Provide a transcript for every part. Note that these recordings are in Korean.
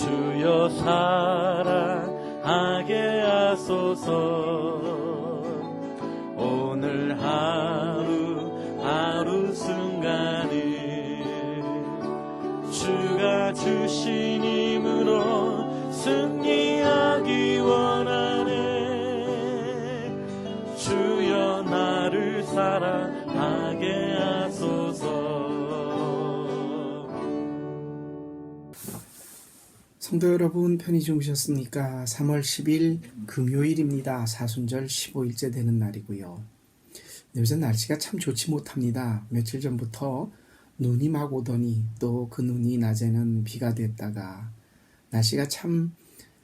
주여 사랑하게 하소서. 오늘 하루 순간을 주가 주신 힘으로 승리하기 원하네. 주여 나를 사랑하게 하소서. 성도 여러분, 편히 주무셨습니까? 3월 10일 금요일입니다. 사순절 15일째 되는 날이고요. 요즘 날씨가 참 좋지 못합니다. 며칠 전부터 눈이 막 오더니 또 그 눈이 낮에는 비가 됐다가 날씨가 참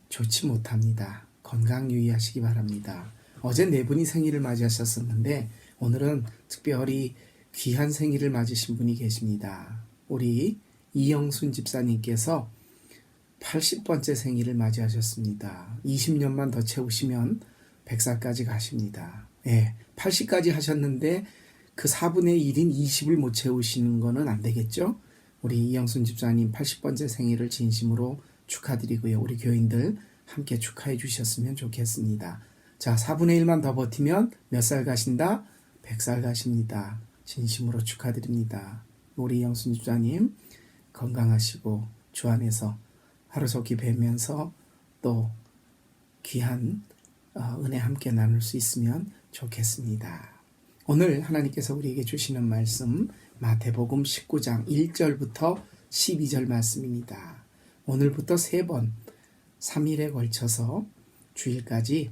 좋지 못합니다. 건강 유의하시기 바랍니다. 어제 네 분이 생일을 맞이하셨었는데 오늘은 특별히 귀한 생일을 맞으신 분이 계십니다. 우리 이영순 집사님께서 80번째 생일을 맞이하셨습니다. 20년만 더 채우시면 100살까지 가십니다. 80까지 하셨는데 그 4분의 1인 20을 못 채우시는 거는 안 되겠죠? 우리 이영순 집사님 80번째 생일을 진심으로 축하드리고요. 우리 교인들 함께 축하해 주셨으면 좋겠습니다. 자, 4분의 1만 더 버티면 몇 살 가신다? 100살 가십니다. 진심으로 축하드립니다. 우리 이영순 집사님 건강하시고 주 안에서 하루속히 뵈면서 또 귀한 은혜 함께 나눌 수 있으면 좋겠습니다. 오늘 하나님께서 우리에게 주시는 말씀 마태복음 19장 1절부터 12절 말씀입니다. 오늘부터 3번 3일에 걸쳐서 주일까지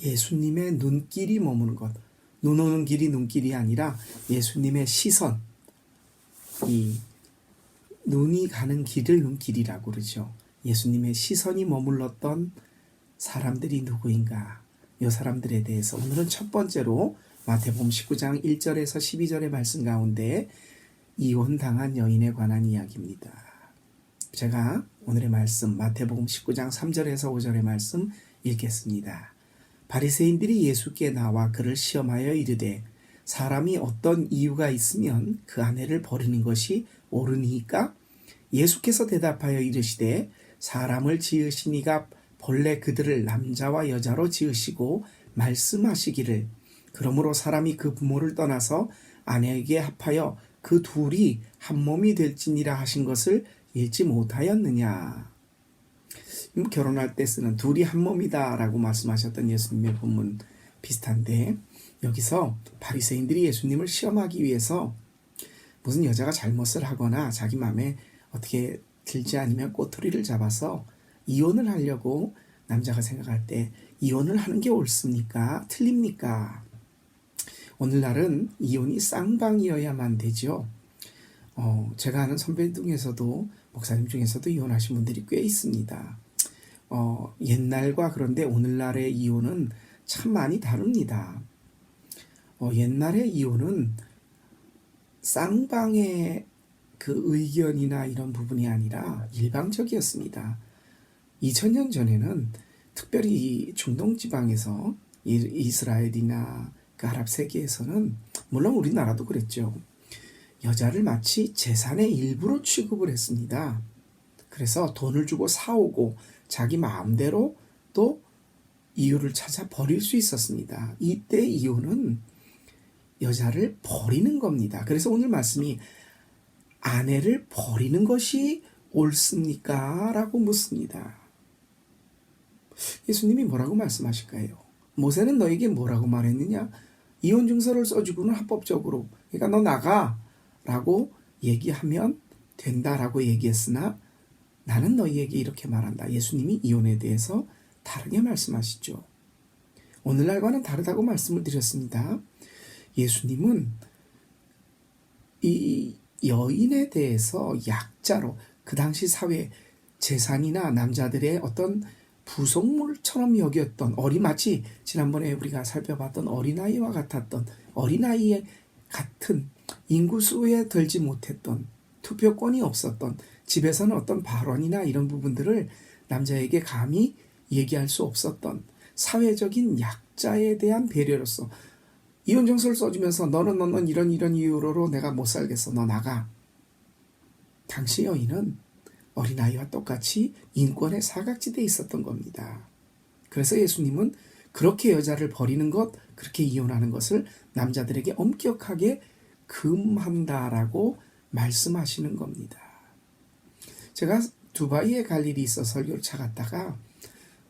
예수님의 눈길이 머무는 것, 눈 오는 길이 눈길이 아니라 예수님의 시선, 이 눈이 가는 길을 눈길이라고 그러죠. 예수님의 시선이 머물렀던 사람들이 누구인가? 이 사람들에 대해서 오늘은 첫 번째로 마태복음 19장 1절에서 12절의 말씀 가운데 이혼당한 여인에 관한 이야기입니다. 제가 오늘의 말씀 마태복음 19장 3절에서 5절의 말씀 읽겠습니다. 바리새인들이 예수께 나와 그를 시험하여 이르되 사람이 어떤 이유가 있으면 그 아내를 버리는 것이 옳으니까? 예수께서 대답하여 이르시되 사람을 지으신 이가 본래 그들을 남자와 여자로 지으시고 말씀하시기를 그러므로 사람이 그 부모를 떠나서 아내에게 합하여 그 둘이 한 몸이 될지니라 하신 것을 읽지 못하였느냐. 결혼할 때 쓰는 둘이 한 몸이다 라고 말씀하셨던 예수님의 본문 비슷한데 여기서 바리새인들이 예수님을 시험하기 위해서 무슨 여자가 잘못을 하거나 자기 마음에 어떻게 들지 않으면 꼬투리를 잡아서 이혼을 하려고 남자가 생각할 때 이혼을 하는 게 옳습니까? 틀립니까? 오늘날은 이혼이 쌍방이어야만 되죠. 제가 아는 선배 중에서도 목사님 중에서도 이혼하신 분들이 꽤 있습니다. 옛날과 그런데 오늘날의 이혼은 참 많이 다릅니다. 옛날의 이혼은 쌍방의 그 의견이나 이런 부분이 아니라 일방적이었습니다. 2000년 전에는 특별히 중동 지방에서 이스라엘이나 그 아랍 세계에서는 물론 우리나라도 그랬죠. 여자를 마치 재산의 일부로 취급을 했습니다. 그래서 돈을 주고 사오고 자기 마음대로 또 이유를 찾아 버릴 수 있었습니다. 이때 이혼은 여자를 버리는 겁니다. 그래서 오늘 말씀이 아내를 버리는 것이 옳습니까? 라고 묻습니다. 예수님이 뭐라고 말씀하실까요? 모세는 너에게 뭐라고 말했느냐? 이혼 증서를 써주고는 합법적으로 그러니까 너 나가 라고 얘기하면 된다라고 얘기했으나 나는 너희에게 이렇게 말한다. 예수님이 이혼에 대해서 다르게 말씀하시죠. 오늘날과는 다르다고 말씀을 드렸습니다. 예수님은 이 여인에 대해서 약자로 그 당시 사회 재산이나 남자들의 어떤 부속물처럼 여겼던 마치 지난번에 우리가 살펴봤던 어린아이와 같았던 어린아이의 같은 인구수에 들지 못했던 투표권이 없었던 집에서는 어떤 발언이나 이런 부분들을 남자에게 감히 얘기할 수 없었던 사회적인 약자에 대한 배려로서 이혼 정서를 써주면서 너는 이런 이유로 내가 못 살겠어. 너 나가. 당시 여인은 어린아이와 똑같이 인권의 사각지대에 있었던 겁니다. 그래서 예수님은 그렇게 여자를 버리는 것, 그렇게 이혼하는 것을 남자들에게 엄격하게 금한다라고 말씀하시는 겁니다. 제가 두바이에 갈 일이 있어서 설교를 차갔다가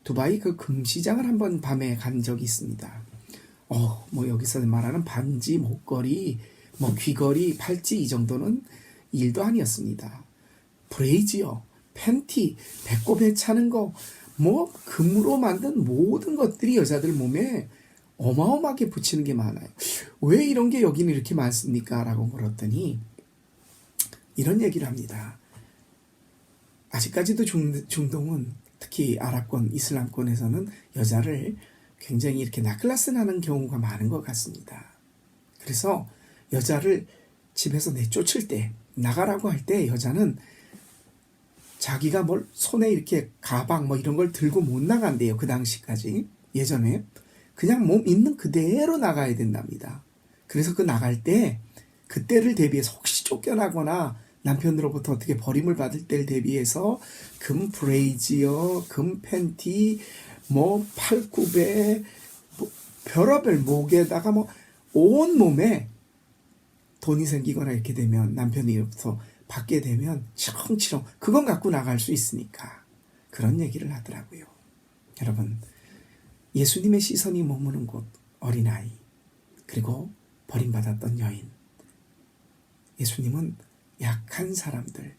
두바이 그 금시장을 한번 밤에 간 적이 있습니다. 뭐 여기서 말하는 반지, 목걸이, 뭐 귀걸이, 팔찌 이 정도는 일도 아니었습니다. 브레이지어, 팬티, 배꼽에 차는 거, 뭐 금으로 만든 모든 것들이 여자들 몸에 어마어마하게 붙이는 게 많아요. 왜 이런 게 여기는 이렇게 많습니까? 라고 물었더니 이런 얘기를 합니다. 아직까지도 중동은 특히 아랍권, 이슬람권에서는 여자를 굉장히 이렇게 낯글라스 나는 경우가 많은 것 같습니다. 그래서 여자를 집에서 내쫓을 때, 나가라고 할 때 여자는 자기가 뭘 손에 이렇게 가방 뭐 이런 걸 들고 못 나간대요. 그 당시까지. 예전에. 그냥 몸 있는 그대로 나가야 된답니다. 그래서 그 나갈 때 그때를 대비해서 혹시 쫓겨나거나 남편으로부터 어떻게 버림을 받을 때를 대비해서 금 브레이지어, 금 팬티, 뭐 팔굽에, 뭐 별의별 목에다가 뭐 온 몸에 돈이 생기거나 이렇게 되면 남편으로부터 받게 되면 치렁치렁 그건 갖고 나갈 수 있으니까 그런 얘기를 하더라고요. 여러분, 예수님의 시선이 머무는 곳, 어린아이, 그리고 버림받았던 여인. 예수님은 약한 사람들,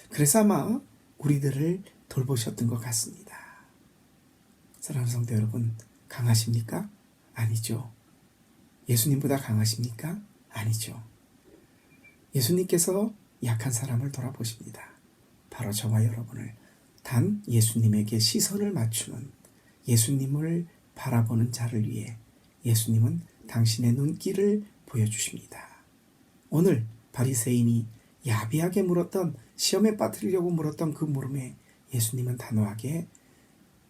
그래서 아마 우리들을 돌보셨던 것 같습니다. 사랑하는 성도 여러분, 강하십니까? 아니죠. 예수님보다 강하십니까? 아니죠. 예수님께서 약한 사람을 돌아보십니다. 바로 저와 여러분을 단 예수님에게 시선을 맞추는, 예수님을 바라보는 자를 위해 예수님은 당신의 눈길을 보여주십니다. 오늘 바리새인이 야비하게 물었던, 시험에 빠뜨리려고 물었던 그 물음에 예수님은 단호하게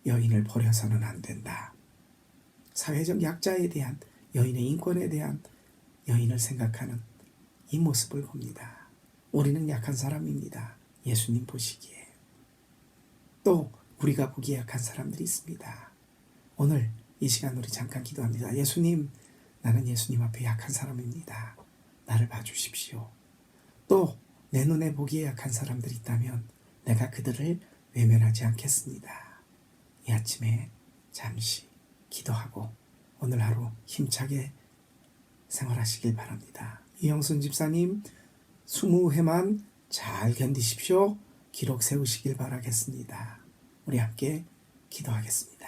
여인을 버려서는 안 된다. 사회적 약자에 대한, 여인의 인권에 대한 여인을 생각하는 이 모습을 봅니다. 우리는 약한 사람입니다. 예수님 보시기에. 또 우리가 보기에 약한 사람들이 있습니다. 오늘 이 시간 우리 잠깐 기도합니다. 예수님, 나는 예수님 앞에 약한 사람입니다. 나를 봐주십시오. 또 내 눈에 보기에 약한 사람들이 있다면 내가 그들을 외면하지 않겠습니다. 이 아침에 잠시 기도하고 오늘 하루 힘차게 생활하시길 바랍니다. 이영순 집사님 20회만 잘 견디십시오. 기록 세우시길 바라겠습니다. 우리 함께 기도하겠습니다.